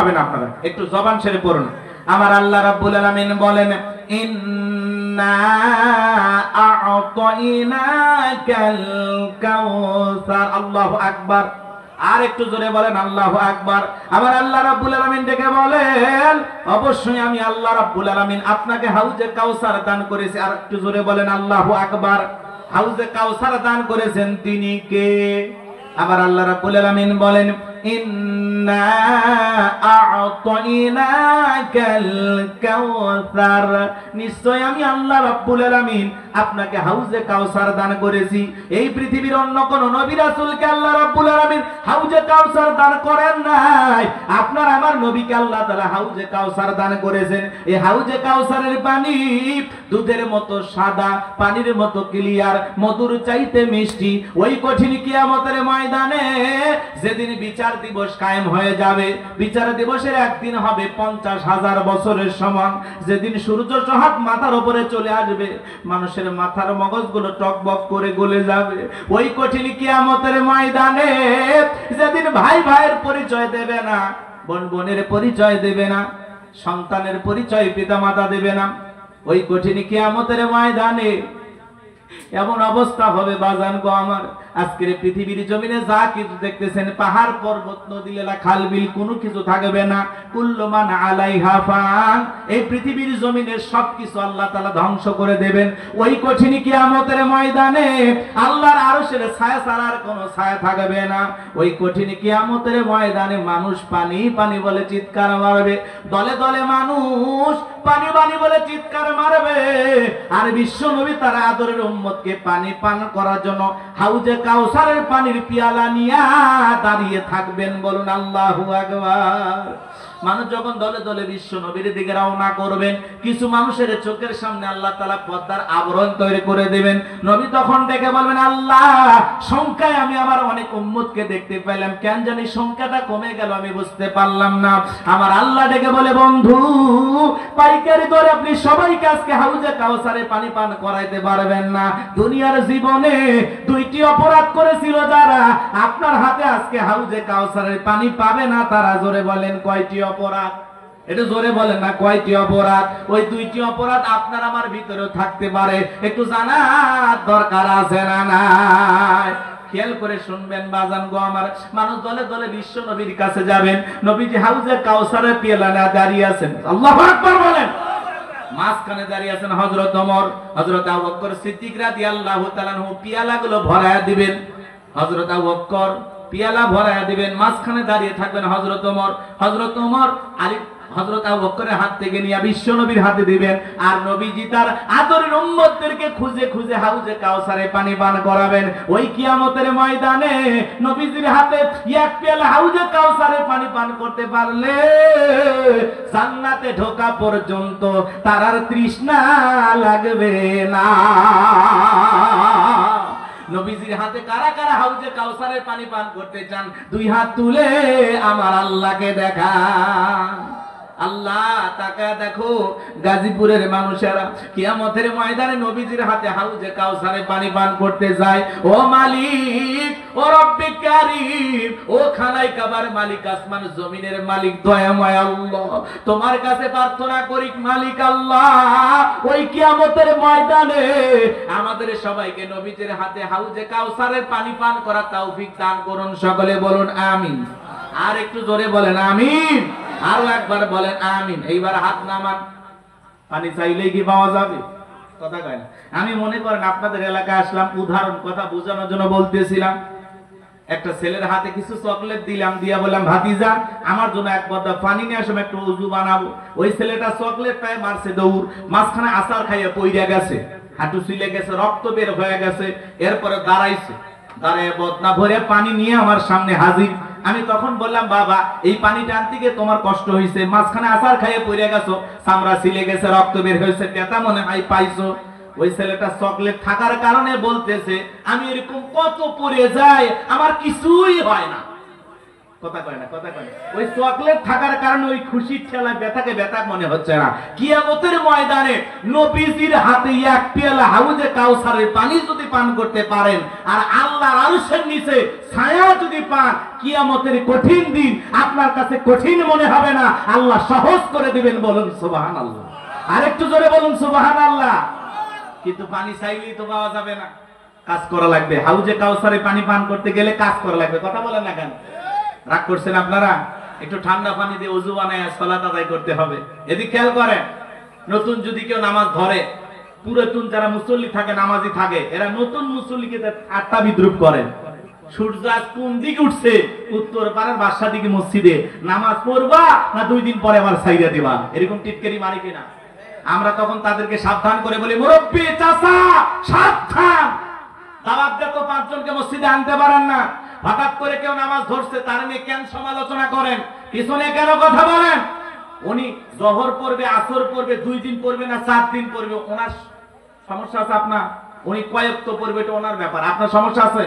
পাবেন আপনারা। একটু জবান ছেড়ে পড়ুন। আমার আল্লাহ রাব্বুল আলামিন বলেন, ইন্না আ'তাইনাকাল কাউসার। আল্লাহু আকবার। আর একটু জোরে বলেন আল্লাহু আকবার। আমার আল্লাহ রাব্বুল আলামিন ডেকে বলেন, অবশ্যই আমি আল্লাহ রাব্বুল আলামিন আপনাকে হাউজে কাউসার দান করেছি। আর একটু জোরে বলেন আল্লাহু আকবার। হাউজে কাউসার দান করেছেন তিনি কে? আবার আল্লাহ রাব্বুল আলামিন বলেন, ইন্না আ'তাইনাকাল কাউসার। নিশ্চয় আমি আল্লাহ রাব্বুল আলামিন আপনাকে হাউজে কাউসার দান করেছি। এই পৃথিবীর অন্য কোন নবী রাসূলকে আল্লাহ রাব্বুল আলামিন হাউজে কাউসার দান করেন নাই। আপনার আমার নবীকে আল্লাহ তাআলা হাউজে কাউসার দান করেছেন। এই হাউজে কাউসারের পানি দুধের মতো সাদা, পানির মতো ক্লিয়ার, মধুর চাইতে মিষ্টি। ওই কঠিন কিয়ামতের ময়দানে যেদিন বিচার দিবস কায়েম হয়ে যাবে, বিচার দিবসের একদিন হবে 50,000 বছরের সমান। যেদিন সূর্য সহাত মাথার উপরে চলে আসবে, মানুষের মাথার মগজগুলো টকবক করে গলে যাবে। ওই কঠিন কিয়ামতের ময়দানে যেদিন ভাই ভাইয়ের পরিচয় দেবে না, বোন বোনের পরিচয় দেবে না, সন্তানের পরিচয় পিতামাতা দেবে না, ওই কঠিন কিয়ামতের ময়দানে এমন অবস্থা হবে বাজান গো আমার, আজকের পৃথিবীর জমিনে যা কিছু দেখতেছেন, পাহাড় পর্বত নদী লীলা খাল বিল কোনো কিছু থাকবে না। কুল্লু মান আলাইহা ফান। এই পৃথিবীর জমিনে সবকিছু আল্লাহ তাআলা ধ্বংস করে দেবেন। ওই কঠিন কিয়ামতের ময়দানে আল্লাহর আরশের ছায়া ছাড়া আর কোনো ছায়া থাকবে না। ওই কঠিন কিয়ামতের ময়দানে মানুষ পানি পানি বলে চিৎকার মারবে, দলে দলে মানুষ পানি পানি বলে চিৎকার মারবে। আর বিশ্ব নবী তার আদরের উম্মতকে পানি পান করার জন্য হাউজে কাউসারের পানির পিয়ালা নিয়ে দাঁড়িয়ে থাকবেন। বলুন আল্লাহু আকবার। মানুষ যখন দলে দলে বিশ্ব নবীর দিকে রওনা করবেন, কিছু মানুষের চোখের সামনে আল্লাহ তাআলা পর্দার আবরণ তৈরি করে দিবেন। নবী তখন ডেকে বলবেন, আল্লাহ সংখ্যায় আমি আমার অনেক উম্মতকে দেখতে পেলাম, কেন জানি সংখ্যাটা কমে গেল, আমি বুঝতে পারলাম না। আমার আল্লাহ ডেকে বলে, বন্ধু পাইকারি দরে আপনি সবাইকে আজকে হাউজে কাউসারে পানি পান করাইতে পারবেন না। দুনিয়ার জীবনে দুইটি অপরাধ করেছিল যারা, আপনার হাতে আজকে হাউজে কাউসারের পানি পাবে না। তারা জোরে বলেন কয়টি অপরাধ? এটা জোরে বলেন না, কয়টি অপরাধ? ওই দুইটি অপরাধ আপনার আমার ভিতরেও থাকতে পারে, একটু জানার দরকার আছে না নাই? খেয়াল করে শুনবেন বাজান গো আমার। মানুষ দলে দলে বিশ্ব নবীর কাছে যাবেন, নবীজি হাউজে কাউসারের পিয়ালা নিয়ে দাঁড়িয়ে আছেন। আল্লাহু আকবার বলেন। মাঝখানে দাঁড়িয়ে আছেন হযরত ওমর, হযরত আবু বকর সিদ্দিক রাদিয়াল্লাহু তাআলা আনহু পিয়ালাগুলো ভরায়া দিবেন। হযরত আবু বকর পিয়ালা ভরায়া দিবেন, মাঝখানে দাঁড়িয়ে থাকবেন হযরত ওমর। হযরত ওমর আলী হযরত আবু বকরের হাত থেকে নিয়ে বিশ্ব নবীর হাতে দিবেন। আর নবীজি তার আদরের উম্মতদেরকে খুঁজে খুঁজে হাউজে কাউসারে পানি পান করাবেন। ওই কিয়ামতের ময়দানে নবীজির হাতে এক পেয়ালা হাউজে কাউসারে পানি পান করতে পারলে জান্নাতে ঢোকা পর্যন্ত তার আর তৃষ্ণা লাগবে না। নবীজির হাতে কারা কারা হাউজে কাউসারের পানি পান করতে চান? দুই হাত তুলে আমার আল্লাহকে দেখান। আল্লাহ তাকা দেখো, গাজীপুরের মানুষেরা কিয়ামতের ময়দানে নবীজির হাতে হাউজে কাউসারে পানি পান করতে যায়। ও মালিক, ও রব্বে কারীম, ও খানায় কাবার মালিক, আসমান জমিনের মালিক, দয়াময় আল্লাহ, তোমার কাছে প্রার্থনা করি মালিক আল্লাহ, ওই কিয়ামতের ময়দানে আমাদের সবাইকে নবীজির হাতে হাউজে কাউসারের পানি পান করা তৌফিক দান করুন। সকলে বলুন আমিন। আর একটু জোরে বলেন আমিন। আরো একবার বলেন আমিন। এইবার হাত নামান। পানি চাইলেই কি পাওয়া যাবে? কথা কয় না। আমি মনে করেন আপনাদের এলাকায় আসলাম, উদাহরণ কথা বোঝানোর জন্য বলতেছিলাম। একটা ছেলের হাতে কিছু চকলেট দিলাম, দিয়া বললাম ভাতিজা আমার জন্য এক বদা পানি নিয়ে আসো, একটু উজু বানাবো। ওই ছেলেটা চকলেট পায় মারছে দৌড়, মাঝখানে আচার খাইয়ে পইরা গেছে, হাঁটু ছিলে গেছে, রক্ত বের হয়ে গেছে। এরপরে দাঁড়াইছে, দাঁড়ায় বদনা ভরে পানি নিয়ে আমার সামনে হাজির। আমি তখন বললাম, বাবা এই পানিটা আনতে গিয়ে তোমার কষ্ট হয়েছে, মাঝখানে আচার খাইয়ে পড়ে গেছো, চামড়া ছিলে গেছে, রক্ত বের হয়েছে, ব্যথা মনে হয় পাইছো। ওই ছেলেটা চকলেট থাকার কারণে বলতেছে, আমি এরকম কত পড়ে যাই, আমার কিছুই হয় না। কথা কয় না, কথা কয় না। ওই চকলেট থাকার কারণে ওই খুশির ঠেলায় ব্যথাকে ব্যথা মনে হচ্ছে না। কিয়ামতের ময়দানে নবীজির হাতে এক পেয়ালা হাউজে কাউসারের পানি যদি পান করতে পারেন আর আল্লাহর আরশের নিচে ছায়া যদি পান, কিয়ামতের কঠিন দিন আপনার কাছে কঠিন মনে হবে না, আল্লাহ সহজ করে দিবেন। বলুন সুবহানাল্লাহ। আরেকটু জোরে বলুন সুবহানাল্লাহ। কিন্তু পানি চাইলেই তো পাওয়া যাবে না, কাজ করা লাগবে। হাউজে কাউসারে পানি পান করতে গেলে কাজ করা লাগবে। কথা বলেন না কেন? রাগ করছেন আপনারা? একটু ঠান্ডা পানি দিয়ে ওযু বানায় সালাত আদায় করতে হবে। এদিকে খেয়াল করেন, নতুন যদি কেউ নামাজ ধরে, পুরাতন যারা মুসল্লি থাকে, নামাজি থাকে, এরা নতুন মুসল্লিকে ঠাট্টা বিদ্রুপ করে। সূর্য আজ কোন দিকে উঠছে, উত্তর পাড়ার বাসা দিকে মসজিদে নামাজ পড়বা না 2 দিন পরে আবার সাইরা দিবা, এরকম টিটকারি মারি কিনা? আমরা তখন তাদেরকে সাবধান করে বলি, মুরব্বি চাচা সাবধান, দাওয়াত দিয়ে তো 5 জনকে মসজিদে আনতে পারেন না। হঠাৎ করে কেউ নামাজ ধরছে, তার নিয়ে কেন সমালোচনা করেন, পিছনে কেন কথা বলেন? উনি জোহর পড়বে, আসর পড়বে, 2 দিন পড়বে না 4 দিন পড়বে, ওনার সমস্যা আছে আপনার? উনি কয়েকটা পড়বে, এটা ওনার ব্যাপার, আপনার সমস্যা আছে?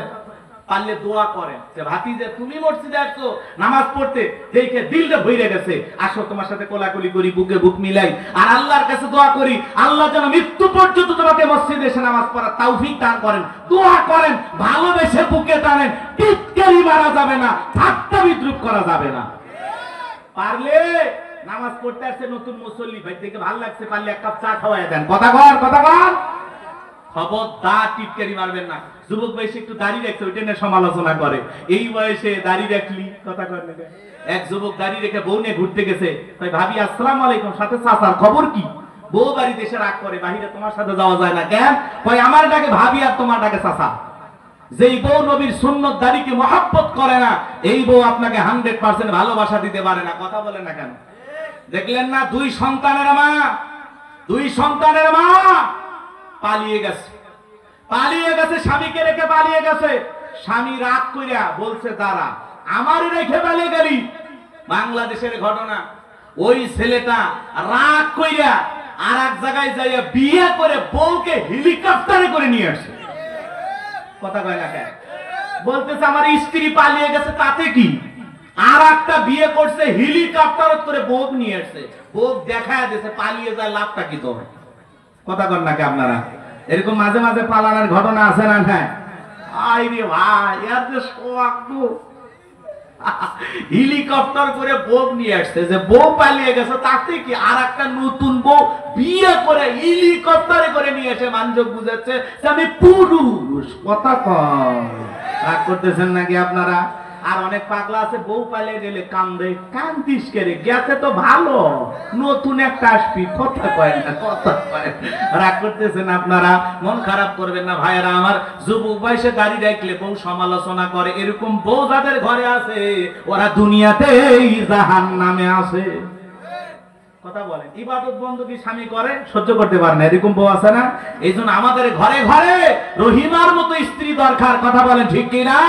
পারলে দোয়া করেন যে ভাতিজা তুমি মসজিদে আসছো নামাজ পড়তে, দেখে দিলটা ভরে গেছে, আসো তোমার সাথে কোলাকুলি করি, বুকে বুক মিলাই, আর আল্লাহর কাছে দোয়া করি আল্লাহ যেন মৃত্যু পর্যন্ত তোমাকে মসজিদে এসে নামাজ পড়ার তৌফিক দান করেন। দোয়া করেন, ভালোবেসে বুকে টানেন, টিটকারি মারা যাবে না, ঠাট্টা বিদ্রুপ করা যাবে না। পারলে নামাজ পড়তে আসছে নতুন মুসল্লি, ভাই দেখে ভালো লাগছে, পারলে 1 কাপ চা খাওয়ায় দেন। কথা কর, কথা কর, খবরদার টিটকারি মারবেন না। যুবক বয়সে একটু দাড়ি রাখছে, ওইটা নিয়ে সমালোচনা করে, এই বয়সে দাড়ি রাখলি, কথা কর না। এক যুবক দাড়ি রেখে বউ নিয়ে ঘুরতে গেছে, তাই ভাবি আসসালামু আলাইকুম, সাথে চাচার খবর কি? বউ বাড়িতে এসে রাগ করে, বাহিরে তোমার সাথে যাওয়া যায় না কেন? কয় আমার ডাকে ভাবি আর তোমার ডাকে চাচা। যেই বউ নবীর সুন্নত দাড়িকে মহব্বত করে না, এই বউ আপনাকে 100% ভালোবাসা দিতে পারে না। কথা বলেন না কেন? দেখলেন না 2 সন্তানের মা, 2 সন্তানের মা পালিয়ে গেছে, পালিয়ে গেছে, স্বামীকে রেখে পালিয়ে গেছে। স্বামী রাগ কইরা বলছে দাঁড়া, আমারই রেখে পালিয়ে গেলি। বাংলাদেশের ঘটনা, ওই ছেলেটা রাগ কইরা আর এক জায়গায় যাইয়া বিয়ে করে বউকে হেলিকপ্টারে করে নিয়ে আসে। কথা কয় না কেন? বলতেছে আমার স্ত্রী পালিয়ে গেছে, তাতে কি? আর একটা বিয়ে করছে, হেলিকপ্টার করে বউ নিয়ে আসছে, বউ দেখায় দিয়েছে, পালিয়ে যায়, লাভটা কি তোমার? কথা কন নাকি আপনারা? এরকম মাঝে মাঝে পালানোর ঘটনা আছে না? হ্যাঁ, আইরে ভাই, এর যে শোক, হেলিকপ্টার করে বউ নিয়ে আসছে, যে বউ পালিয়ে গেছে, তাতে কি? আর একটা নতুন বউ বিয়ে করে হেলিকপ্টারে করে নিয়ে এসে মানযোগ বুঝাচ্ছে যে আমি পুরুষ। কথা কন, রাগ করতেছেন নাকি আপনারা? আর অনেক পাগলা আছে, বউ পালিয়ে গেলে কান্দে, কান্দিস করে, গেছে তো ভালো, নতুন একটা আসবি। কথা কয় না, কথা কয়। রাগ করতেছেন আপনারা, মন খারাপ করবেন না ভাইয়েরা আমার। যুবক বয়সে দাড়ি রাখলে বউ সমালোচনা করে, এরকম বউ যাদের ঘরে আছে ওরা দুনিয়াতেই জাহান্নামে আছে। কথা বলেন, ইবাদত বন্দী স্বামী করে, সহ্য করতে পারে না, এরকম বউ আছে না? এই জন্য আমাদের ঘরে ঘরে রহিমার মতো স্ত্রী দরকার। কথা বলেন ঠিক কিনা?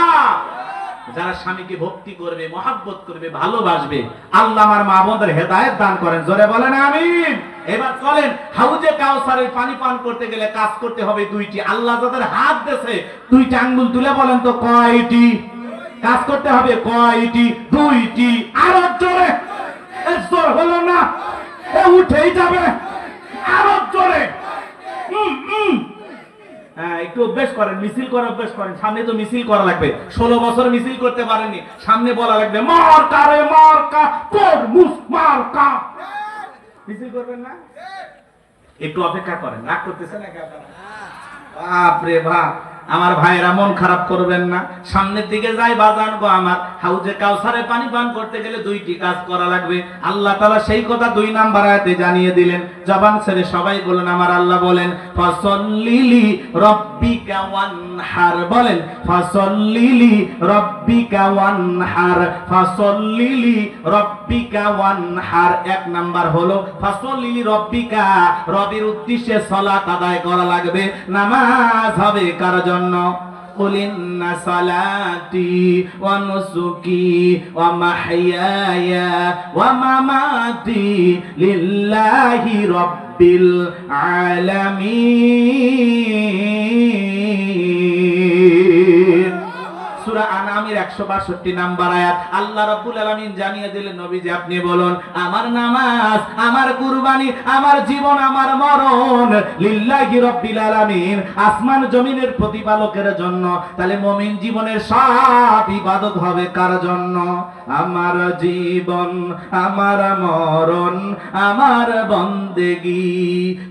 যারা স্বামীকে ভক্তি করবে, মহাব্বত করবে, ভালোবাসবে। আল্লাহ আমার মা বোনদের হেদায়েত দান করেন, জোরে বলেন আমিন। এবার চলেন, হাউজে কাউসারের পানি পান করতে গেলে কাজ করতে হবে 2টি। আল্লাহ যাদের হাত দেছে 2টা আঙ্গুল তুলে বলেন তো কয়টি? কাজ করতে হবে কয়টি? 2টি। আরো জোরে, জোর হলো না, উঠেই যাবে, আরো জোরে। একটু অভ্যাস করেন, মিছিল করা অভ্যাস করেন। সামনে তো মিছিল করা লাগবে, 16 বছর মিছিল করতে পারেননি, সামনে বলা লাগবে মার্কা রে মার্কা, তরমুজ মার্কা। মিছিল করবেন না? একটু অপেক্ষা করেন, রাগ করতেছেন নাকি আপনারা? বাপরে বাপ, আমার ভাইরা মন খারাপ করবেন না, সামনের দিকে যাই বাজান গো আমার। হাউজে কাউসারে পানি পান করতে গেলে 2টি কাজ করা লাগবে। আল্লাহ তাআলা সেই কথা 2 নাম্বার আয়াতে জানিয়ে দিলেন। জবান ছেড়ে সবাই বলেন, আমার আল্লাহ বলেন ফাসাল্লিলি রাব্বিকা ওয়ানহার। বলেন ফাসাল্লিলি রাব্বিকা ওয়ানহার, ফাসাল্লিলি রাব্বিকা ওয়ানহার। 1 নাম্বার হলো ফাসাল্লিলি রাব্বিকা, রবের উদ্দেশ্যে সালাত আদায় করা লাগবে। নামাজ হবে কার জন্য? قل إن صلاتي ونسكي ومحياي ومماتي لله رب العالمين। সূরা আনাম আমির 162 নাম্বার আয়াত। আল্লাহ রাব্বুল আলামিন জানিয়ে দিলেন, নবীজি আপনি বলুন, আমার নামাজ, আমার কুরবানি, আমার জীবন, আমার মরণ লিল্লাহি রাব্বিল আলামিন, আসমান জমিনের প্রতিপালকের জন্য। তাহলে মুমিন জীবনের সব ইবাদত হবে কার জন্য? আমার জীবন, আমার মরণ, আমার বন্দেগী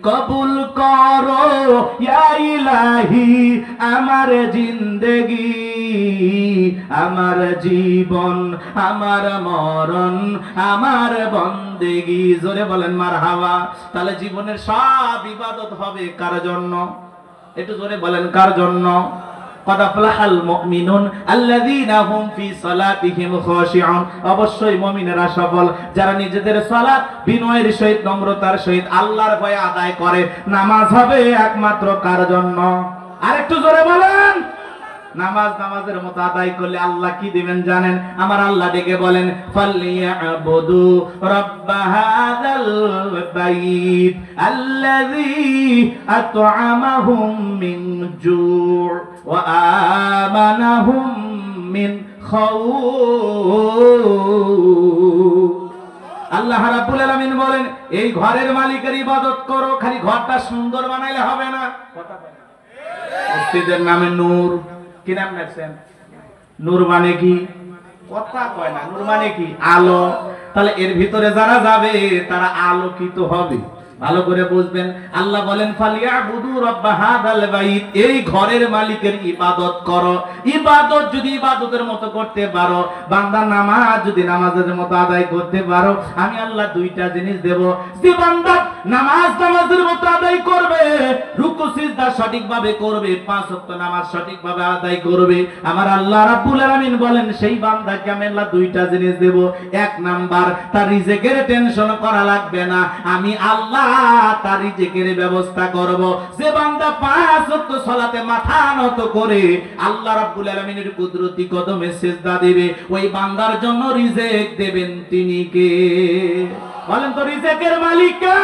কবুল করো ইয়া ইলাহি, আমার জিন্দেগি, আমার জীবন, আমার মরণ, আমার বন্দেগী। জোরে বলেন মারহাবা। তাহলে জীবনের সব ইবাদত হবে কার জন্য? একটু জোরে বলেন, কার জন্য? قد أفلح المؤمنون الذين هم في صلاتهم خاشعون। অবশ্যই মুমিনেরা সফল যারা নিজেদের সালাত বিনয়ের সহিত, নম্রতার সহিত আল্লাহর ভয়ে আদায় করে। নামাজ হবে একমাত্র কার জন্য? আরেকটু জোরে বলেন। নামাজ নামাজের মতো আদায় করলে আল্লাহ কি দিবেন জানেন? আমার আল্লাহ ডেকে বলেন, ফালিয়াবুদু রাব্ব হাযাল বাইত আল্লাযী আত'আমাহুম মিন জু' ওয়া আমানাহুম মিন খাউফ। আল্লাহ রাব্বুল আলামিন বলেন, এই ঘরের মালিকের ইবাদত করো। খালি ঘরটা সুন্দর বানাইলে হবে না। কথা বলেন। মসজিদের নামে নূর, কি নাম রাখছেন? নূর মানে কি? কথা কয় না। নূর মানে কি? আলো। তাহলে এর ভিতরে যারা যাবে তারা আলোকিত হবে। ভালো করে বুঝবেন। আল্লাহ বলেন, ফালিয়াবুদু রাব্ব হাযাল বাইত, এই ঘরের মালিকের ইবাদত করো। ইবাদত যদি ইবাদতের মতো করতে পারো, বান্দা নামাজ যদি নামাজের মতো আদায় করতে পারো, আমি আল্লাহ দুইটা জিনিস দেব। যে বান্দা নামাজ নামাজের মতো আদায় করবে, রুকু সিজদা সঠিকভাবে করবে, 5 ওয়াক্ত নামাজ সঠিকভাবে আদায় করবে, আমার আল্লাহ রাব্বুল আলামিন বলেন সেই বান্দাকে আমি আল্লাহ দুইটা জিনিস দেব। এক নাম্বার, তার রিজিকের টেনশন করা লাগবে না, আমি আল্লাহ তার রিজিকের ব্যবস্থা করব। যে বান্দা 5 ওয়াক্ত সালাতে মাথা নত করে আল্লাহ রাব্বুল আলামিনের কুদরতি কদমে সিজদা দিবে, ওই বান্দার জন্য রিজিক দেবেন তিনি কে? বলেন তো, রিজিকের মালিক কে?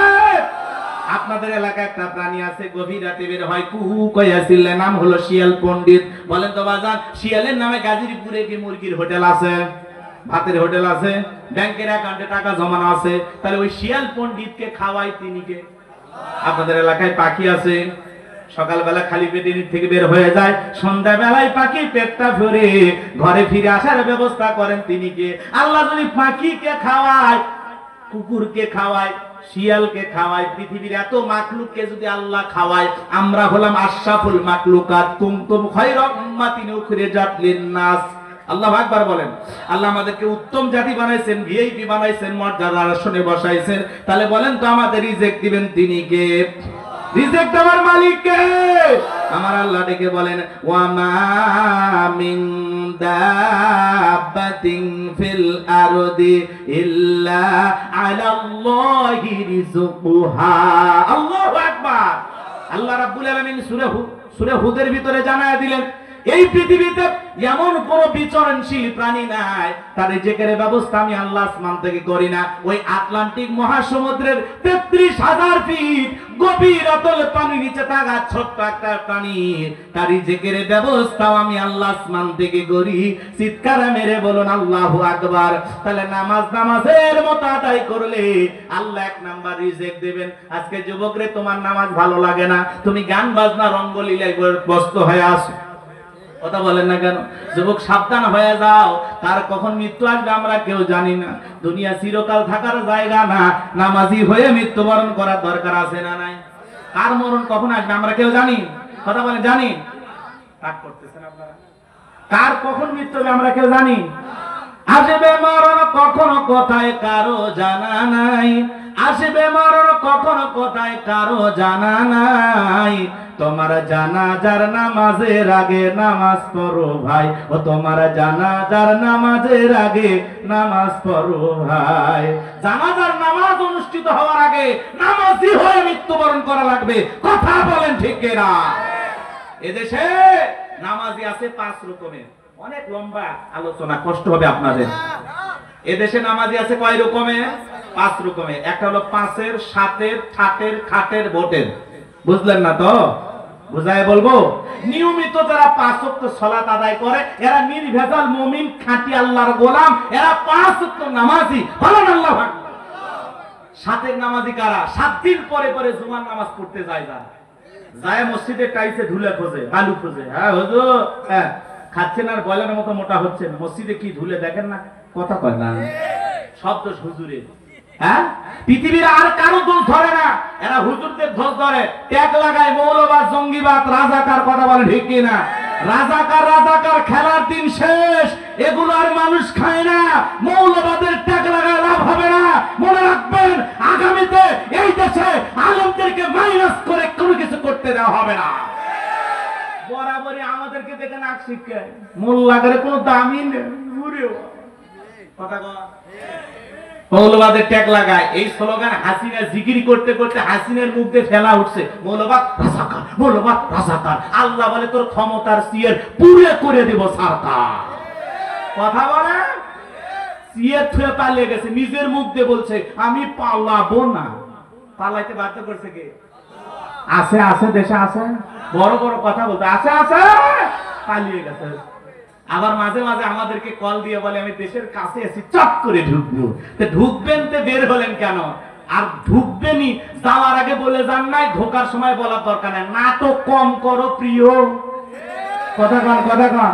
আপনাদের এলাকায় একটা প্রাণী আছে, গভীর রাতে বের হয়, কুহু কইয়া চিল্লে, নাম হলো শিয়াল পণ্ডিত। বলেন তো বাজান, শিয়ালের নামে গাজীপুরে কি মুরগির হোটেল আছে, ভাতের হোটেল আছে, ব্যাংকের অ্যাকাউন্টে টাকা জমানো আছে? তাহলে ওই শিয়াল পণ্ডিতকে খাওয়াই তিনি কে? আপনাদের এলাকায় পাখি আছে, সকালবেলা খালি পেটে থেকে বের হয়ে যায়, সন্ধ্যাবেলায় পাখি পেটটা ভরে ঘরে ফিরে আসার ব্যবস্থা করেন তিনি কে? আল্লাহ যদি পাখিকে খাওয়ায়, কুকুরকে খাওয়ায়, শিয়ালকে খাওয়ায়, পৃথিবীর এত মাখলুককে যদি আল্লাহ খাওয়ায়, আমরা হলাম আশরাফুল মাখলুকাত, কুনতুম খায়রা উম্মাতিন উখরিজাত লিন-নাস। আল্লাহু আকবার বলেন। আল্লাহ আমাদেরকে উত্তম জাতি বানাইছেন, ভিআইপি বানাইছেন, মর্যাদার আসনে বসাইছেন। তাহলে বলেন তো, আমাদের রিজিক দিবেন তিনি কে? রিজিক দেওয়ার মালিক কে? আমার আল্লাহ ডেকে বলেন, ওয়া মা মিন দাব্বাতিন ফিল আরদি ইল্লা আলাল্লাহি রিজকুহা। আল্লাহু আকবার। আল্লাহ রাব্বুল আলামিন সূরা হুদের ভিতরে জানায়া দিলেন, এই পৃথিবীতে এমন কোন বিচরণশীল প্রাণী নাই তার রিজিকের ব্যবস্থা আমি আল্লাহ আসমান থেকে করি না। ওই আটলান্টিক মহাসমুদ্রের 33,000 ফিট গভীর অতল পানির নিচে থাকা ছোট্ট একটা প্রাণী, তার রিজিকের ব্যবস্থাও আমি আল্লাহ আসমান থেকে করি। চিৎকার মেরে বলুন আল্লাহু আকবার। তাহলে নামাজের মতো আদায় করলে আল্লাহ 1 নাম্বার রিজিক দেবেন। আজকে যুবকরে, তোমার নামাজ ভালো লাগে না, তুমি গান বাজনা রঙ্গলীলায় ব্যস্ত হয়ে আসো, কথা বলেন না কেন? যুবক সাবধান হয়ে যাও, তার কখন মৃত্যু আসবে আমরা কেউ জানি না। দুনিয়া চিরকাল থাকার জায়গা না, নামাজি হয়ে মৃত্যুবরণ করার দরকার আছে না নাই? কার মরণ কখন আসবে আমরা কেউ জানি? কথা বলেন, জানি? রাগ করতেছেন আপনারা? কার কখন মৃত্যু হবে আমরা কেউ জানি? আসবে মরণ কখনো কোথায় কারো জানা নাই, আসবে মরণ কখনো কোথায় কারো জানা নাই। তোমার জানাজার নামাজের আগে নামাজ পড়ো ভাই, ও তোমার জানাজার নামাজের আগে নামাজ পড়ো ভাই। জানাজার নামাজ অনুষ্ঠিত হওয়ার আগে নামাজি হয়ে মৃত্যুবরণ করা লাগবে। কথা বলেন ঠিক কিনা? এদেশে নামাজি আছে 5 রকমের। অনেক লম্বা আলোচনা, কষ্ট হবে আপনাদের। এদেশে নামাজি আছে কয় রকমের? 5 রকমের। একটা হলো 5-এর, 7-এর, 8-এর, খাটের, ভোটের। বুঝলেন না তো? বুঝায় বলবো, নিয়মিত যারা 5 ওয়াক্ত সালাত আদায় করে এরা নির্ভেজাল মুমিন, খাঁটি আল্লাহর গোলাম, এরা 5 ওয়াক্ত নামাজি। বলেন আল্লাহু আকবার। সাতের নামাজি কারা? 7 দিন পরে পরে জুমার নামাজ পড়তে যায়, যায় মসজিদে টাইসে ধুলে খোঁজে, বালু খোঁজে। হ্যাঁ হুজুর, হ্যাঁ খাচ্ছেন আর বয়লার মতো মোটা হচ্ছেন, মসজিদে কি ধুলে দেখেন না? কথা কয় না, সব দোষ হুজুরের। হ্যাঁ, পৃথিবীর আর কারো দোষ ধরে না, এরা হুজুরদের দোষ ধরে, ট্যাগ লাগায় মৌলবাদ, জঙ্গিবাদ, রাজাকার। কথা বলে ঠিক কিনা? রাজাকার রাজাকার খেলার দিন শেষ, এগুলো আর মানুষ খায় না। মৌলবাদের ট্যাগ লাগায় লাভ হবে না। মনে রাখবেন, আগামীতে এই দেশে আলেমদেরকে মাইনাস করে কোনো কিছু করতে দেওয়া হবে না। বরাবরই আমাদেরকে দেখে নাক শিক্ষায়, মোল্লাগারে কোনো দামই নেই। কথা কয়, মৌলবাদের ট্যাগ লাগায়। এই স্লোগান হাসিনা জিকির করতে করতে হাসিনার মুখ দিয়ে ফেলা উঠছে, মৌলবাদ রাজাকার, মৌলবাদ রাজাকার। আল্লাহ বলে, তোর ক্ষমতার সিয়ের পুরে করে দেব সরকার। কথা বলে, সিয়ের থুয়ে পালিয়ে গেছে, নিজের মুখ দিয়ে বলছে আমি পালাবো না। পালাইতে বাধ্য করছে কে? আছে আছে, দেশে আছে, বড় বড় কথা বলতে আছে আছে, পালিয়ে গেছে। আবার মাঝে মাঝে আমাদেরকে কল দিয়ে বলে, আমি দেশের কাছে আছি, চট করে ঢুকবো। ঢুকবেন তো বের হলেন কেন? আর ঢুকবেনই, যাওয়ার আগে বলে যান নাই, ঢোকার সময় বলার দরকার নাই। নাটক কম করো প্রিয়। কথা কন, কথা কন।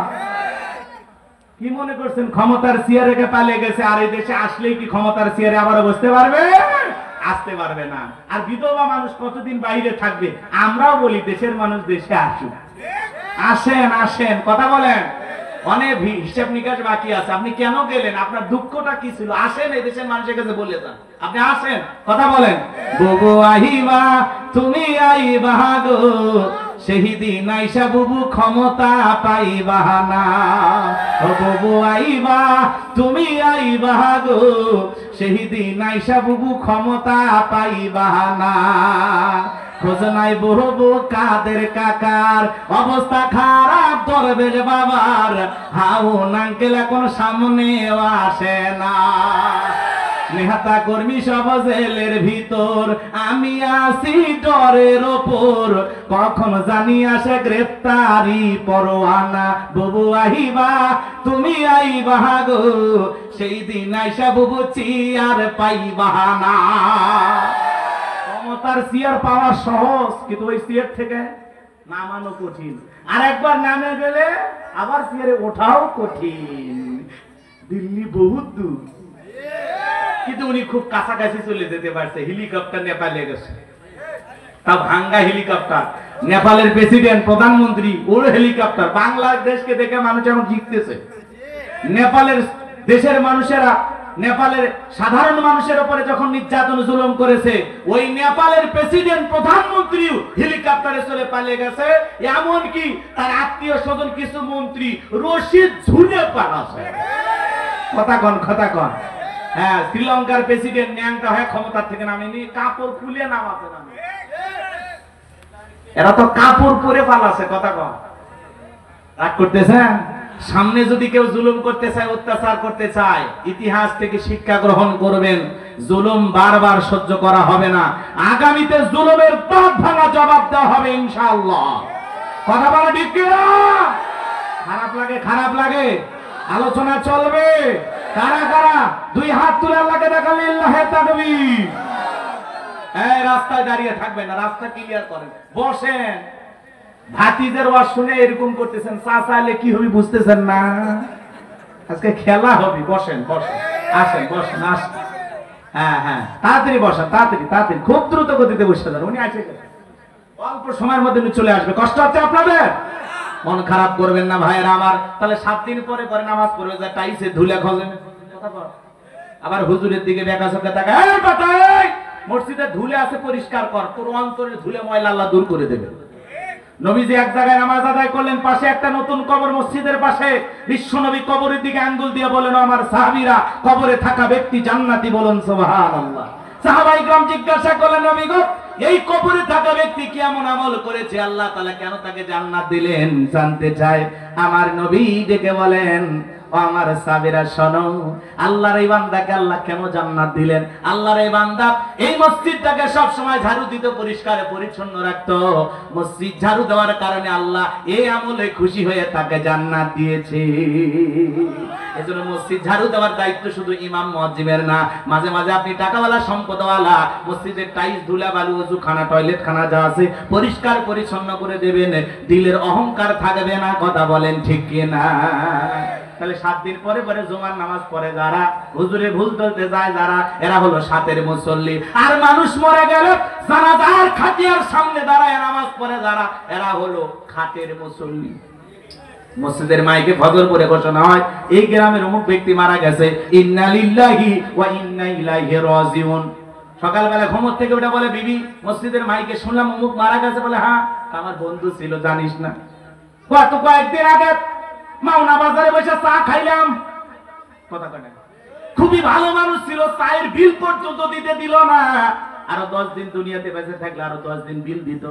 কি মনে করছেন ক্ষমতার চেয়ারে রেখে পালিয়ে গেছে, আর এই দেশে আসলেই কি ক্ষমতার চেয়ারে আবারও বসতে পারবে? আসতে পারবে না। আর বিধবা মানুষ কতদিন বাইরে থাকবে? আমরাও বলি দেশের মানুষ দেশে আসুক, আসেন আসেন। কথা বলেন, অনেক হিসাব নিকাশ বাকি আছে। আপনি কেন গেলেন? আপনার দুঃখটা কি ছিল? আসেন, এই দেশের মানুষের কাছে বলে যান, আপনি আসেন। কথা বলেন, বুবু আহিবা তুমি আইবা গো, সেদিন আইসা বুবু ক্ষমতা পাইবা না। ও বুবু আইবা তুমি আইবা গো, সেদিন আইসা বুবু ক্ষমতা পাইবা না। খোঁজ নাই বহু কাদের কাকার, অবস্থা খারাপ দরবেশ বাবার, হাউন আঙ্কেল এখন সামনে আসে না। নেহাতা কর্মী সব জেলের ভিতর, আমি আসি ডরের ওপর, কখন জানি আসে গ্রেফতারি পরোয়ানা। বুবু আহিবা তুমি আইবা গো, সেই দিন আইসা বুবু চিয়ার পাইবা না। ক্ষমতার চেয়ার পাওয়া সহজ, কিন্তু ওই চেয়ার থেকে নামানো কঠিন। আর একবার নামে গেলে আবার চেয়ারে ওঠাও কঠিন। দিল্লি বহুত দূর, কিন্তু উনি খুব কাছাকাছি চলে যেতে পারছে। হেলিকপ্টার নেপালে গেছে, তা ভাঙ্গা হেলিকপ্টার। নেপালের প্রেসিডেন্ট, প্রধানমন্ত্রী, ওর হেলিকপ্টার। বাংলাদেশকে দেখে মানুষ এখন জিততেছে। নেপালের দেশের মানুষেরা নেপালের সাধারণ মানুষের উপরে যখন নির্যাতন জুলুম করেছে, ওই নেপালের প্রেসিডেন্ট, প্রধানমন্ত্রীও হেলিকপ্টারে চলে পালিয়ে গেছে। এমনকি তার আত্মীয় স্বজন কিছু মন্ত্রী রশিদ ঝুলে পালাছে। কথা কন, কথা কন। হ্যাঁ, শ্রীলঙ্কার প্রেসিডেন্ট ন্যাংটা হয়ে ক্ষমতা থেকে নামেনি, কাপড় খুলে নামাতে নামে। এরা তো কাপড় পরে পালাছে। কথা কন, রাগ করতেছে। সামনে যদি কেউ জুলুম করতে চায়, অত্যাচার করতে চায়, ইতিহাস থেকে শিক্ষা গ্রহণ করবেন। জুলুম বারবার সহ্য করা হবে না। আগামীতে জুলুমের বাঁধ ভাঙা জবাব দেওয়া হবে ইনশাআল্লাহ। কথা বলা ঠিক কিনা? খারাপ লাগে, খারাপ লাগে, আলোচনা চলবে। কারা কারা দুই হাত তুলে আল্লাহকে দেখালে আল্লাহে তাকবীর। এই রাস্তায় দাঁড়িয়ে থাকবেন না, রাস্তা ক্লিয়ার করেন, বসেন। ভাতিজের ওয়াজ শুনে এরকম করতেছেন, চাচালে কি হবে বুঝতেছেন না? আজকে খেলা হবে, বসেন বসেন, আসেন বসেন, আসেন। হ্যাঁ হ্যাঁ, তাড়াতাড়ি বসেন, তাড়াতাড়ি তাড়াতাড়ি, খুব দ্রুত গতিতে বসে যান। উনি আসে অল্প সময়ের মধ্যে চলে আসবে। কষ্ট হচ্ছে আপনাদের? মন খারাপ করবেন না ভাইয়েরা আমার। তাহলে 7 দিন পরে পরে নামাজ পড়বে, যা টাইসে ধুলে খোঁজেন। আবার হুজুরের দিকে দেখা চোখে তাকায়, মসজিদে ধুলে আছে, পরিষ্কার কর। তোর অন্তরের ধুলে ময়লা আল্লাহ দূর করে দেবে। নবীজি এক জায়গায় নামাজ আদায় করলেন, পাশে একটা নতুন কবর, মসজিদের পাশে। বিশ্ব নবী কবরের দিকে আঙ্গুল দিয়ে বলেন, আমার সাহাবীরা, কবরে থাকা ব্যক্তি জান্নাতি, বলেন সুবহানাল্লাহ। সাহাবাই کرام জিজ্ঞাসা করলেন, নবী গো, এই কবরে থাকা ব্যক্তি কি এমন আমল করেছে আল্লাহ তাআলা কেন তাকে জান্নাত দিলেন? জানতে চায়। আমার নবী ডেকে বলেন, ও আমার সাবিরা শোনো, আল্লাহর এই বান্দাকে আল্লাহ কেন জান্নাত দিলেন? আল্লাহর এই বান্দা এই মসজিদটাকে সব সময় ঝাড়ু দিত, পরিষ্কার পরিচ্ছন্ন রাখতো। মসজিদ ঝাড়ু দেওয়ার কারণে আল্লাহ এই আমলে খুশি হয়ে তাকে জান্নাত দিয়েছে। এজন্য মসজিদ ঝাড়ু দেওয়ার দায়িত্ব শুধু ইমাম মুয়াজ্জিমের না। মাঝে মাঝে আপনি টাকাওয়ালা সম্পদওয়ালা মসজিদের টাইলস ধুলা বালু ওযুখানা টয়লেট খানা যা আছে পরিষ্কার পরিচ্ছন্ন করে দেবেন, দিলের অহংকার থাকবে না। কথা বলেন ঠিক কি না? তাহলে 7 দিন পরে পরে জুমার নামাজ পড়ে যারা, হুজুরে ভুল তুলতে যায় যারা, এরা হলো সাতের মুসল্লি। আর মানুষ মরে গেল জানাজার খাটিয়ার সামনে দাঁড়ায় নামাজ পড়ে যারা, এরা হলো খাটের মুসল্লি। মসজিদের মাইকে ফজর পড়ে ঘোষণা হয় এই গ্রামের অমুক ব্যক্তি মারা গেছে, ইন্না লিল্লাহি ওয়া ইন্না ইলাইহি রাজিউন। সকালবেলা ঘুমোর থেকে ওটা বলে বিবি মসজিদের মাইকে শুনলাম অমুক মারা গেছে। বলে হ্যাঁ, আমার বন্ধু ছিল জানিস না, কয়েকদিন আগে মাওনা বাজারে বসে চা খাইলাম। কথা কয় না, খুবই ভালো মানুষ ছিল, চায়ের বিল পর্যন্ত দিতে দিল না। আরো 10 দিন দুনিয়াতে বেঁচে থাকলে আরো 10 দিন বিল দিত।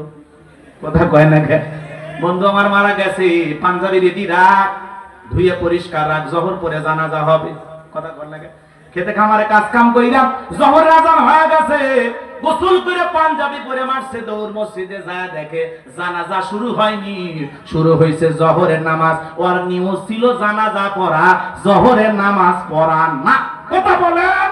কথা কয় না, বন্ধু আমার মারা গেছে, পাঞ্জাবি রেডি রাখ, ধুয়ে পরিষ্কার রাখ, জোহর পরে জানাজা হবে। কথা কয় না, খেতে খামারে কাজ কাম কইরাম, জোহর আজান হয়ে গেছে, গোসল করে পাঞ্জাবি পরে মারছে দৌড়, মসজিদে যায় দেখে জানাজা শুরু হয়নি, শুরু হয়েছে জোহরের নামাজ। ওর নিয়ম ছিল জানাজা পড়া, জোহরের নামাজ পড়া না। কথা বলেন।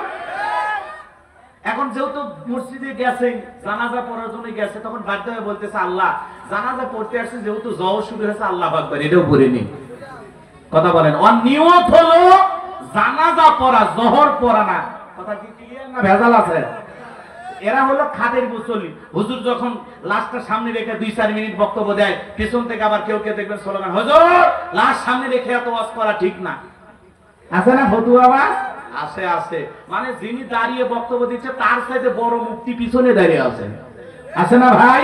এখন যেহেতু মসজিদে গেছে জানাজা পড়ার জন্য গেছে, তখন বাধ্য হয়ে বলতেছে আল্লাহ জানাজা পড়তে আসছে, যেহেতু জোহর শুরু হয়েছে আল্লাহু আকবার এটাও পড়ে নি। কথা বলেন। ওর নিয়ত হলো জানাজা পড়া, জোহর পড়া না। কথা কি ক্লিয়ার না ভেজাল আছে? এরা হলো খাটের মুসল্লি। হুজুর যখন লাশটা সামনে রেখে 2-4 মিনিট বক্তব্য দেয়, পেছন থেকে আবার কেউ কেউ দেখবেন স্লোগান, হুজুর লাশ সামনে রেখে এত ওয়াজ করা ঠিক না। আছে না ফতুয়া আওয়াজ? আছে আছে। মানে যিনি দাঁড়িয়ে বক্তব্য দিচ্ছে তার চাইতে বড় মুফতি পিছনে দাঁড়িয়ে আছে। আছে না ভাই?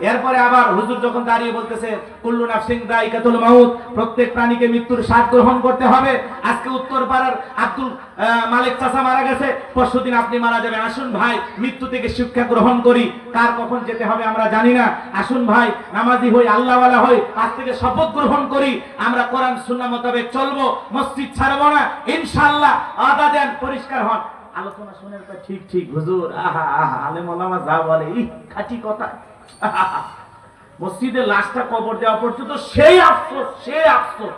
এরপরে আবার হুজুর যখন দাঁড়িয়ে বলতেছে কুল্লু নাফসিন যায়কাতুল মাউত, প্রত্যেক প্রাণীকে মৃত্যুর স্বাদ গ্রহণ করতে হবে। আজকে উত্তরপাড়ার আব্দুল মালিক চাচা মারা গেছে, পরশুদিন আপনি মারা যাবেন। আসুন ভাই মৃত্যু থেকে শিক্ষা গ্রহণ করি, কার কখন যেতে হবে আমরা জানি না। আসুন ভাই নামাজি হই, আল্লাহওয়ালা হই, আজ থেকে শপথ গ্রহণ করি আমরা কোরআন সুন্নাহ মোতাবেক চলবো, মসজিদ ছাড়বো না ইনশাআল্লাহ। আদা দেন, পরিষ্কার হন। আলোচনা শুনে ঠিক ঠিক হুজুর, আহা আহা আলেম ওলামা যা বলে ই খাঁটি কথা। মসজিদে লাশটা কবর দেওয়া পর্যন্ত সেই আফসোস, সেই আফসোস,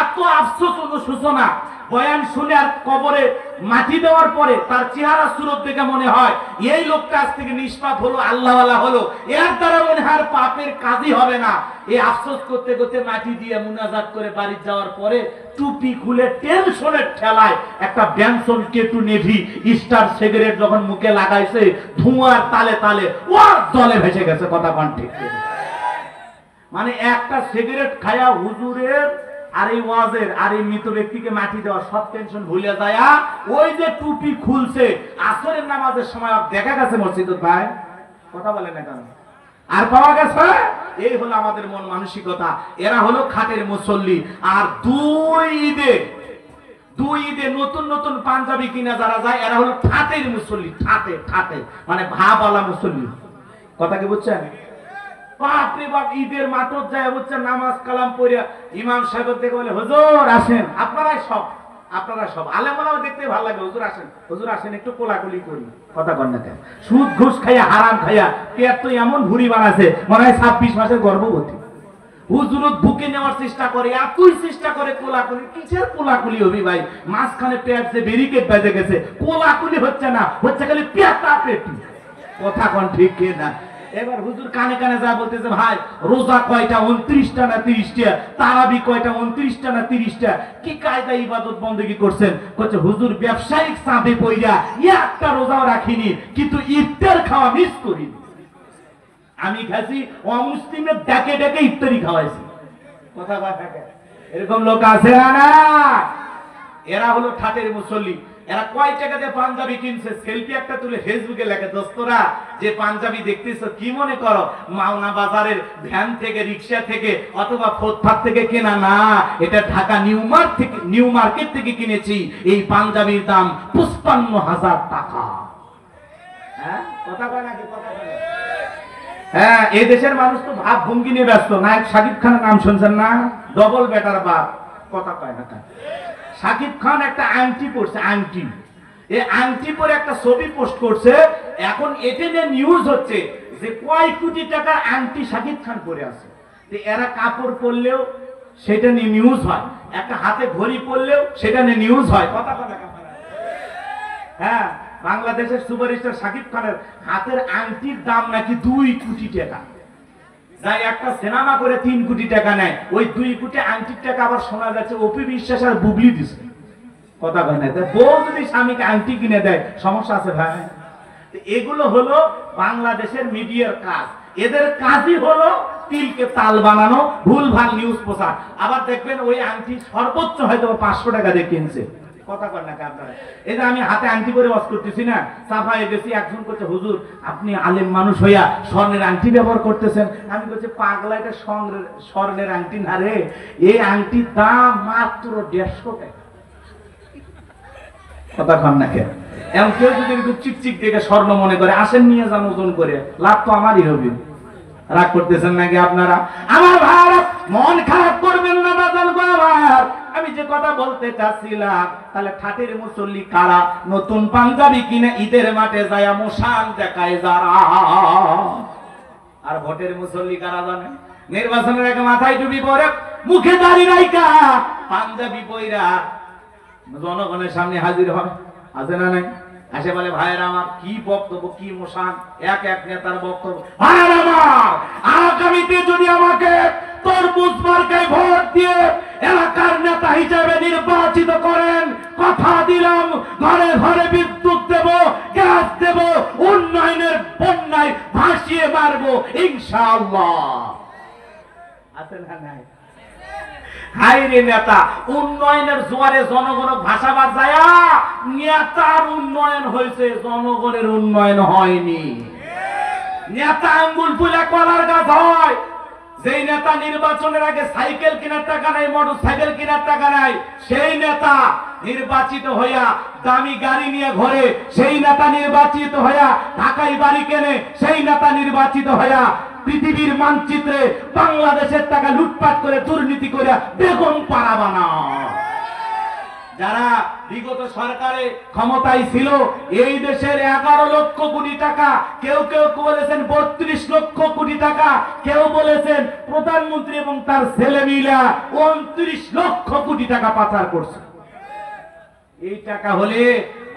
এত আফসোস অনুশোচনা। বয়ান শুনে আর কবরে মাটি দেওয়ার পরে তার চেহারা সুরত দেখে মনে হয় এই লোকটা আজ থেকে নিষ্পাপ হলো, আল্লাহওয়ালা হলো, এর দ্বারা মনে হয় আর পাপের কাজই হবে না। এই আফসোস করতে করতে মাটি দিয়ে মুনাজাত করে বাড়ি যাওয়ার পরে টুপি খুলে টেনশনের ঠেলায় একটা ব্যানসন কেটু নেভি স্টার সিগারেট যখন মুখে লাগাইছে, ধোঁয়ার তালে তালে ওর জলে ভেসে গেছে। কথা কোন ঠিক? মানে একটা সিগারেট খায়া হুজুরের আর এই ওয়াজের আর এই মৃত ব্যক্তিকে মাটি দেওয়া সব টেনশন ভুলে যায়। ওই যে টুপি খুলছে আসরের নামাজের সময় দেখা গেছে মসজিদে ভাই। কথা বলে না কেন? আর পাওয়া গেছে? এই হলো আমাদের মন মানসিকতা। এরা হলো খাটের মুসল্লি। আর দুই ঈদে নতুন নতুন পাঞ্জাবি কিনা যারা যায় এরা হলো ঠাটের মুসল্লি। ঠাটে ঠাটে মানে ভাবওয়ালা মুসল্লি। কথা কি বুঝছেন? বাপরে বাপ, ঈদের মাঠত যায় বুঝছেন, নামাজ কালাম পড়িয়া ইমাম সাহেব দেখে বলে হুজুর আসেন, আপনারা সব আলেম ওলামা দেখতে ভালো লাগে, হুজুর আসেন একটু কোলাকুলি করি। কথা কন না কেন? সুদ ঘুষ খাইয়া হারাম খাইয়া পেট তো এমন ভুড়ি বানাছে মনে হয় 26 মাসের গর্ভবতী। হুজুরত বুকে নেওয়ার চেষ্টা করে, এতই চেষ্টা করে কোলাকুলি। কিসের কোলাকুলি হবি ভাই? মাঝখানে পেট যে ব্যারিকেড বেঁধে গেছে, কোলাকুলি হচ্ছে না, হচ্ছে খালি পেটটা পেটি। কথা কন ঠিক কি না? এবার হুজুর কানে কানে যা বলতেছে, ভাই রোজা কয়টা? 29টা না 30টা? তারাবি কয়টা? 29টা না 30টা? কি কায়দা ইবাদত বন্দেগী করছেন? বলছে হুজুর ব্যবসায়িক চাপে পইরা একটা রোজাও রাখিনি, কিন্তু ইফতার খাওয়া মিস করিনি। আমি খাসি অমুসলিমের ডেকে ডেকে ইফতারি খাওয়াইছি। কথা কথা এরকম লোক আছে না? এরা হলো ঠাটের মুসল্লি। এরা কয় টাকা দিয়ে পাঞ্জাবি কিনছে, সেলফি একটা তুলে ফেসবুকে লেখে, দোস্তরা যে পাঞ্জাবি দেখতেছো কি মনে করো মাওনা বাজারের ভ্যান থেকে, রিক্সা থেকে অথবা ফুটপাত থেকে কেনা না, এটা ঢাকা নিউ মার্কেট থেকে কিনেছি। এই পাঞ্জাবির দাম 55,000 টাকা। হ্যাঁ কথা কয় নাকি? কথা কয়? হ্যাঁ, এই দেশের মানুষ তো ভাব ভঙ্গি নিয়ে ব্যস্ত। নায়ক শাকিব খানের নাম শুনছেন না? ডবল বেটার বাপ। কথা কয় না? শাকিব খান একটা আংটি পরছে, আংটি, এই আংটি পরে একটা ছবি পোস্ট করছে। এখন এটা নিয়ে নিউজ হচ্ছে যে কয় কোটি টাকার আংটি শাকিব খান পরে আছে। এরা কাপড় পরলেও সেটা নিয়ে নিউজ হয়, একটা হাতে ঘড়ি পরলেও সেটা নিয়ে নিউজ হয়। কথা কথা হ্যাঁ, বাংলাদেশের সুপারস্টার শাকিব খানের হাতের আংটির দাম নাকি 2 কোটি টাকা, যাই একটা সিনেমা করে 3 কোটি টাকা নেয়, ওই 2 কোটি আংটির টাকা আবার শোনা যাচ্ছে অপি বিশ্বাস আর বুবলি দিছে। কথা কয় না, বউ যদি স্বামীকে আংটি কিনে দেয় সমস্যা আছে ভাই? এগুলো হলো বাংলাদেশের মিডিয়ার কাজ। এদের কাজই হলো তিলকে তাল বানানো, ভুলভাল নিউজ প্রচার। আবার দেখবেন ওই আংটি সর্বোচ্চ হয়তো 500 টাকা দিয়ে কিনছে। কথা কর না আপনারা? এই যে আমি হাতে আংটি করে ওয়াজ করতেছি না, সাফায়ে গেছি, একজন করছে হুজুর আপনি আলেম মানুষ হইয়া স্বর্ণের আংটি ব্যবহার করতেছেন। আমি বলছি পাগলা, এটা স্বর্ণের আংটি না রে, এই আংটির দাম মাত্র 150 টাকা। কথা কর না কেন? এমন কেউ যদি একটু চিকচিক দেখে স্বর্ণ মনে করে, আসেন নিয়ে যান ওজন করে, লাভ তো আমারই হবে। রাগ করতেছেন নাকি আপনারা? আমার ভাইরা মন খারাপ করবেন না বাজান গো আমার। আমি যে কথা বলতে চাচ্ছিলাম, তাহলে ঠাটের মুসল্লি কারা? নতুন পাঞ্জাবি কিনে ঈদের মাঠে যায় মোশান দেখায় যারা। আর ভোটের মুসল্লি কারা জানেন? নির্বাচনের আগে মাথায় টুপি পরে, মুখে দাড়ি রাইকা, পাঞ্জাবি পইরা জনগণের সামনে হাজির হবে। আছে না নাই? আসে বলে ভাইয়েরা আমার কি বক্তব্য, কি মোশান, এক এক নেতার বক্তব্য। ভাইয়েরা আমার, আগামীতে যদি আমাকে তরমুজ মার্কায় ভোট দিয়ে এলাকার নেতা হিসেবে নির্বাচিত করেন, কথা দিলাম ঘরে ঘরে বিদ্যুৎ দেব, গ্যাস দেব, উন্নয়নের বন্যায় ভাসিয়ে মারবো ইনশাআল্লাহ। আছে না নাই? হাইরে নেতা উন্নয়নের জোয়ারে জনগণ ভাষাবাদ যায়, নেতার উন্নয়ন হয়েছে, জনগণের উন্নয়ন হয়নি। নেতা আঙ্গুল ফুলে কলার গাছ হয়। যেই নেতা নির্বাচনের আগে সাইকেল কেনার টাকা নাই, মোটর সাইকেল কেনার টাকা নাই, সেই নেতা নির্বাচিত হইয়া দামি গাড়ি নিয়ে ঘরে, সেই নেতা নির্বাচিত হইয়া ঢাকায় বাড়ি কেনে, সেই নেতা নির্বাচিত হইয়া পৃথিবীর মানচিত্রে বাংলাদেশের টাকা লুটপাট করে দুর্নীতি করে বেগম পাড়া বানায়। যারা বিগত সরকারে ক্ষমতায় ছিল, এই দেশের 11 লক্ষ কোটি টাকা, কেউ কেউ বলেছেন 32 লক্ষ কোটি টাকা, কেউ বলেছেন প্রধানমন্ত্রী এবং তার ছেলে মিলা 29 লক্ষ কোটি টাকা পাচার করছে। এই টাকা হলে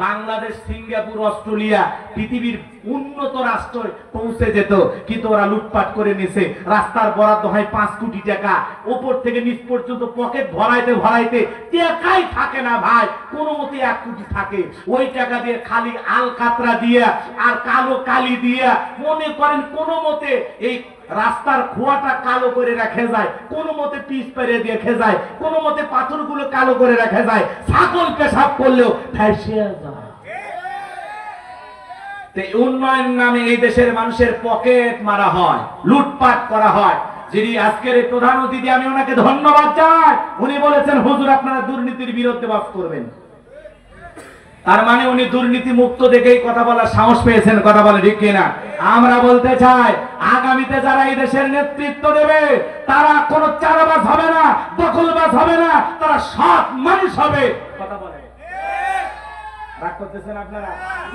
বাংলাদেশ, সিঙ্গাপুর, অস্ট্রেলিয়া পৃথিবীর উন্নত রাষ্ট্রে পৌঁছে যেত, কিন্তু ওরা লুটপাট করে নিছে। রাস্তার বরাদ্দ হয় 5 কোটি টাকা, উপর থেকে নিচ পর্যন্ত পকেট ভরাইতে ভরাইতে টাকাই থাকে না ভাই, কোনো মতে 1 কোটি থাকে। ওই টাকা দিয়ে খালি আলকাতরা দিয়ে আর কালো কালি দিয়ে মনে করেন কোনো মতে এই রাস্তার খোয়াটা কালো করে রাখা যায়, কোনো মতে পিচ পেরে দিয়ে রেখে যায়, কোনো মতে পাথরগুলো কালো করে রাখা যায়, ছাগল পেশাব করলেও ফেসে যায়। উন্নয়ন নামে এই দেশের মানুষের পকেট মারা হয়, লুটপাট করা হয়। যিনি আজকের এই প্রধান অতিথি, আমি ওনাকে ধন্যবাদ জানাই। উনি বলেছেন হুজুর আপনারা দুর্নীতির বিরুদ্ধে বাস করবেন। তার মানে উনি দুর্নীতি মুক্ত দেখেই কথা বলার সাহস পেয়েছেন। কথা বলে ঠিক কিনা? আমরা বলতে চাই আগামীতে যারা এই দেশের নেতৃত্ব দেবে, তারা কোনো চারাবাজ হবে না, দখলবাজ হবে না, তারা সৎ মানুষ হবে। কথা বলে রাগ করতেছেন আপনারা?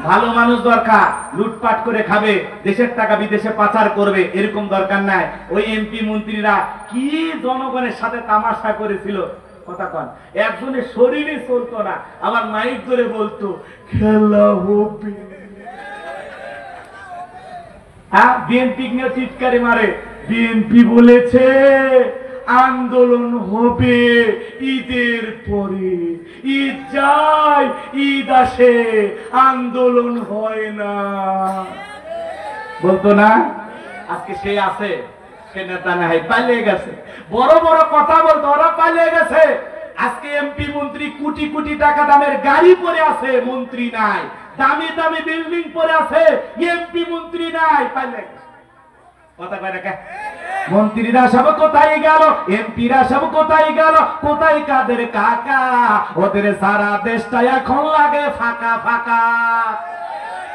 ভালো মানুষ দরকার, লুটপাট করে খাবে, দেশের টাকা বিদেশে পাচার করবে এরকম দরকার নাই। ওই এমপি মন্ত্রীরা কি জনগণের সাথে তামাশা করেছিল। কথা কন, একজনের শরীরে চলতো না, আবার মাইক ধরে বলতো খেলা হবে। হ্যাঁ, বিএনপি নিয়ে চিৎকারে মারে, বিএনপি বলেছে আন্দোলন হবে ঈদের পরে, ঈদ যায় ঈদ আসে, আন্দোলন হয় না, বলতো না? আজকে সে আছে, সে নেতা নাই, পালিয়ে গেছে। বড় বড় কথা বলতো, ওরা পালিয়ে গেছে। আজকে এমপি মন্ত্রী কোটি কোটি টাকা দামের গাড়ি পরে আছে, মন্ত্রী নাই। দামি দামি বিল্ডিং পরে আছে, এমপি মন্ত্রী নাই, পালিয়ে গেছে। কথা কয় না? মন্ত্রীরা সব কোথায় গেল, এমপিরা সব কোথায় গেল, কোথায় কাদের কাকা? ওদের সারা দেশটা এখন লাগে ফাঁকা ফাঁকা।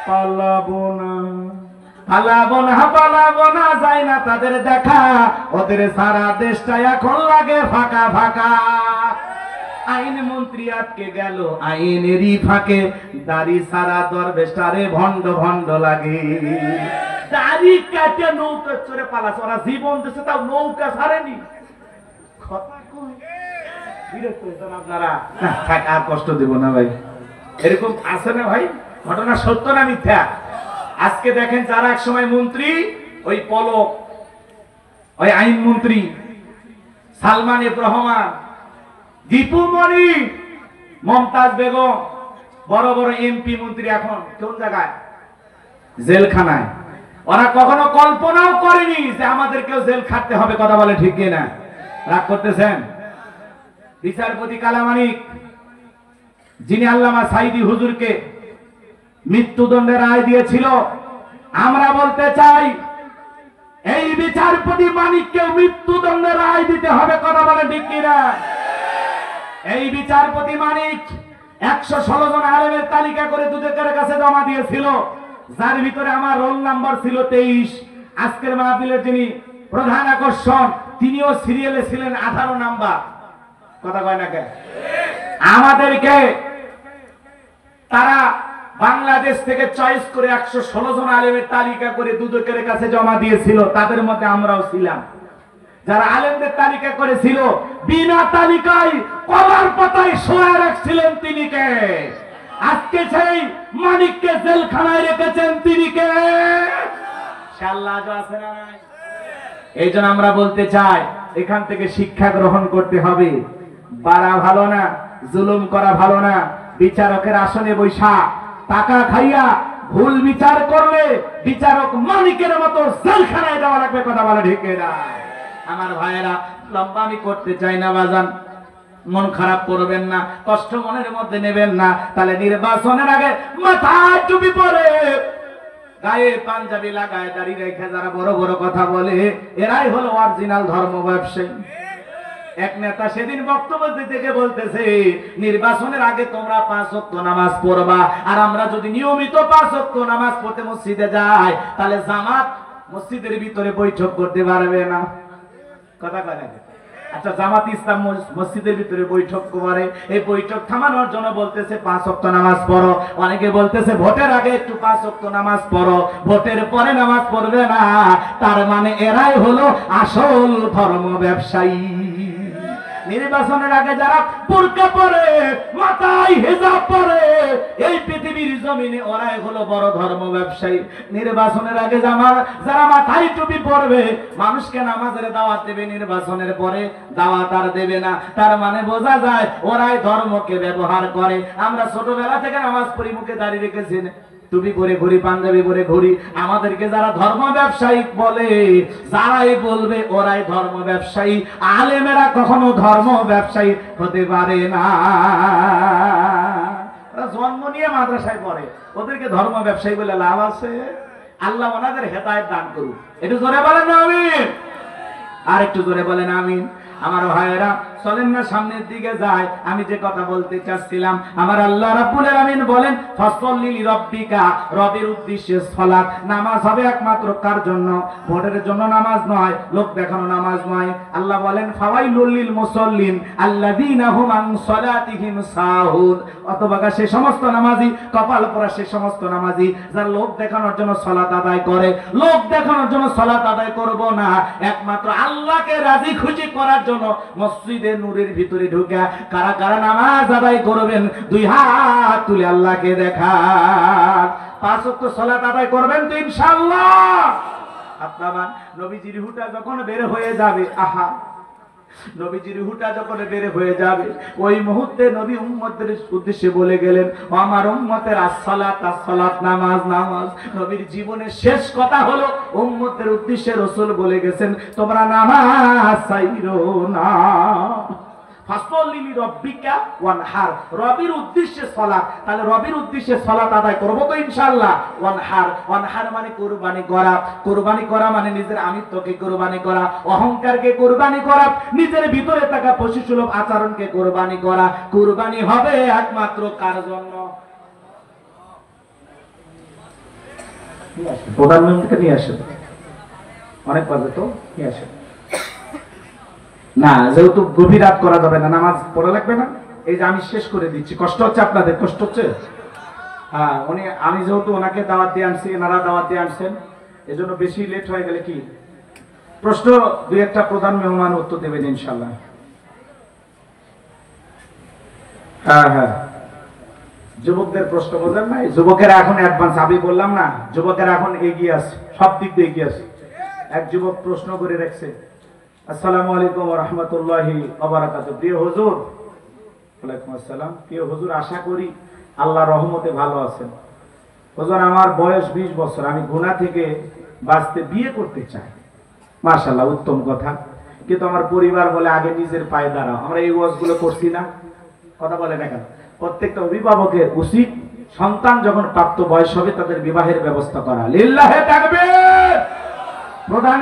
পালাবো না, পালাবো না, পালাবো না, যায় না তাদের দেখা, ওদের সারা দেশটা এখন লাগে ফাঁকা ফাঁকা। আইন মন্ত্রী আটকে গেল আইনেরই ফাঁকে, দাড়ি সারা দরবেশটারে ভণ্ড ভণ্ড লাগে। দাড়ি কাটে নৌকা চড়ে পালাছে, ওরা জীবন দিচ্ছে তাও নৌকা ছাড়েনি। কথা কই বিরক্ত হয়েছেন আপনারা? থাক, আর কষ্ট দেব না ভাই। এরকম আছে না ভাই, ঘটনা সত্য না মিথ্যা? আজকে দেখেন যারা এক সময় মন্ত্রী, ওই পলক, ওই আইন মন্ত্রী সালমান এফ রহমান, দীপু মনি, মমতাজ বেগম, বড় বড় এমপি মন্ত্রী এখন কোন জায়গায়? জেলখানায়। ওরা কখনো কল্পনাও করেনি যে আমাদেরকেও জেল খাটতে হবে। কথা বলে ঠিক কিনা? রাগ করতেছেন? বিচারপতি কালামানিক, যিনি আল্লামা সাইদি হুজুরকে মৃত্যুদণ্ডের রায় দিয়েছিল, আমরা বলতে চাই এই বিচারপতি মানিককে মৃত্যুদণ্ডের রায় দিতে হবে। কথা বলে ঠিক কিনা? এই বিচারপতি মানিক 116 জন আলেমের তালিকা করে দুদকের কাছে জমা দিয়েছিল, যার ভিতরে আমার রোল নাম্বার ছিল 23। আজকের মাহফিলের যিনি প্রধান আকর্ষণ, তিনিও সিরিয়ালে ছিলেন 18 নাম্বার। কথা কয় না কে? আমাদেরকে তারা বাংলাদেশ থেকে চয়েস করে 116 জন আলেমের তালিকা করে দুদকের কাছে জমা দিয়েছিল, তাদের মধ্যে আমরাও ছিলাম। যারা আলেমদের তালিকা করেছিল, বিনা তালিকায় কলার পাতায় শোয়া রাখছিলেন তিনি কে? আজকে সেই মানিককে জেলখানায় রেখেছেন তিনি কে? আছে না নাই? এই জন্য আমরা বলতে চাই, এখান থেকে শিক্ষা গ্রহণ করতে হবে। বাড়া ভালো না, জুলুম করা ভালো না। বিচারকের আসনে বৈশা টাকা খাইয়া ভুল বিচার করলে বিচারক মানিকের মতো জেলখানায় যাওয়া লাগবে। কথা বলে ঠিক না? আমার ভাইয়েরা, লম্বা আমি করতে চাই না বাজান, মন খারাপ করবেন না, কষ্ট মনের মধ্যে নেবেন না। তাহলে নির্বাচনের আগে মাথায় টুপি পরে, গায়ে পাঞ্জাবি লাগায়, দাড়ি রেখে যারা বড় বড় কথা বলে, এরাই হলো অরিজিনাল ধর্ম ব্যবসায়ী। এক নেতা সেদিন বক্তব্য দিতে বলতেছে, নির্বাচনের আগে তোমরা 5 ওয়াক্ত নামাজ পড়বা, আর আমরা যদি নিয়মিত 5 ওয়াক্ত নামাজ পড়তে মসজিদে যাই, তাহলে জামাত মসজিদের ভিতরে বৈঠক করতে পারবে না। কথা কয় না? আচ্ছা, জামাত ইসলাম মসজিদের ভিতরে বৈঠক করে, এই বৈঠক থামানোর জন্য বলতেছে 5 ওয়াক্ত নামাজ পড়ো। অনেকে বলতেছে ভোটের আগে একটু 5 ওয়াক্ত নামাজ পড়ো, ভোটের পরে নামাজ পড়বে না। তার মানে এরাই হলো আসল ধর্ম ব্যবসায়ী। নির্বাচনের আগে যারা বুরকা পরে, মাথায় হিজাব পরে, এই পৃথিবীর জমিনে ওরাই হলো বড় ধর্ম ব্যবসায়ী। নির্বাচনের আগে যারা মাথায় টুপি পরবে, মানুষকে নামাজের দাওয়াত দেবে, নির্বাচনের পরে দাওয়াত আর দেবে না। তার মানে বোঝা যায় ওরাই ধর্মকে ব্যবহার করে। আমরা ছোটবেলা থেকে নামাজ পড়ি, মুখে দাঁড়িয়ে রেখেছি, টুপি পরে ঘুরি, পাঞ্জাবি পরে ঘুরি। আমাদেরকে যারা ধর্ম ব্যবসায়ী বলে, যারাই বলবে ওরাই ধর্ম ব্যবসায়ী। আলেমেরা কখনো ধর্ম ব্যবসায়ী হতে পারে না। ওরা জন্ম নিয়ে মাদ্রাসায় পড়ে, ওদেরকে ধর্ম ব্যবসায়ী বলে লাভ আছে? আল্লাহ ওনাদের হেদায়েত দান করুক। একটু জোরে বলেন আমিন। আর একটু জোরে বলেন আমিন। আমার ভাইয়েরা, চলেন না সামনের দিকে যায়। আমি যে কথা বলতে চাচ্ছিলাম, আমার আল্লাহ রাব্বুল আলামিন বলেন, ফাসল্লি লিরাব্বিকা, রবের উদ্দেশ্যে সালাত। নামাজ হবে একমাত্র কার জন্য? ভোটের জন্য নামাজ নয়, লোক দেখানো নামাজ নয়। আল্লাহ বলেন, ফাওয়াইলুল লিল মুসাল্লিন আল্লাযীনা হুম আন সালাতিহিম সাহুন। অথবা সে সমস্ত নামাজি, কপাল পরা সে সমস্ত নামাজি যারা লোক দেখানোর জন্য সালাত আদায় করে। লোক দেখানোর জন্য সালাত আদায় করব না, একমাত্র আল্লাহকে রাজি খুশি করার জন্য মসজিদে নূরের ভিতরে ঢুকে কারা কারা নামাজ আদায় করবেন, 2 হাত তুলে আল্লাহকে দেখান। 5 ওয়াক্ত সালাত আদায় করবেন তো ইনশাআল্লাহ? আপনারা নবীজির রূহটা যখন বের হয়ে যাবে, আহা, নবীজির রূহটা যখন বের হয়ে যাবে, ওই মুহূর্তে নবী উম্মতের উদ্দেশ্যে বলে গেলেন, আমার উম্মতের আসসালাত আসসালাত, নামাজ নামাজ। নবীর জীবনের শেষ কথা হলো উম্মতের উদ্দেশ্যে রাসূল বলে গেছেন, তোমরা নামাজ ছাইরো না। ফাসল্লি লিরাব্বিকা ওয়ানহার, রবির উদ্দেশ্যে সালাত। তাহলে রবির উদ্দেশ্যে সালাত আদায় করব তো ইনশাআল্লাহ। ওয়ানহার, ওয়ানহার মানে কুরবানি করা। কুরবানি করা মানে নিজের আমিত্বকে কুরবানি করা, অহংকারকে কুরবানি করা, নিজের ভিতরে থাকা পশুসুলভ আচরণকে কুরবানি করা। কুরবানি হবে একমাত্র কার জন্য? প্রধানমন্ত্রীকে নিয়ে আসে, অনেক বাজে তো নিয়ে আসে না, যেহেতু গভীর রাত করা যাবে না, নামাজ পড়া লাগবে না, এই যে আমি শেষ করে দিচ্ছি, কষ্ট হচ্ছে আপনাদের? কষ্ট হচ্ছে? হ্যাঁ, আমি যেহেতু ওনাকে দাওয়াত দিয়ে আনছি, এনারা দাওয়াত দিয়ে আনছেন, এজন্য বেশি লেট হয়ে গেলে কি প্রশ্ন দুই একটা প্রধান মেহমান উত্তর দেবেন ইনশাল্লাহ। হ্যাঁ হ্যাঁ, যুবকদের প্রশ্ন বললেন না, যুবকেরা এখন অ্যাডভান্স, আমি বললাম না যুবকেরা এখন এগিয়ে আছে, সব দিক দিয়ে এগিয়ে আছে। এক যুবক প্রশ্ন করে রাখছে, আসসালামু আলাইকুম ওয়া রাহমাতুল্লাহি ওয়া বারাকাতুহু। প্রিয় হুজুর, ওয়ালাইকুম আসসালাম। প্রিয় হুজুর, আশা করি আল্লাহর রহমতে ভালো আছেন। হুজুর, আমার বয়স 20 বছর, আমি গুনাহ থেকে বাঁচতে বিয়ে করতে চাই। মাশাআল্লাহ, উত্তম কথা, কিন্তু আমার পরিবার বলে আগে নিজের পায়ে দাঁড়াও। আমরা এই ওয়াজগুলো করছি না, কথা বলে না কেন? প্রত্যেকটা অভিভাবকের উচিত সন্তান যখন প্রাপ্ত বয়স হবে তাদের বিবাহের ব্যবস্থা করা। লিল্লাহে তাকবীর। প্রধান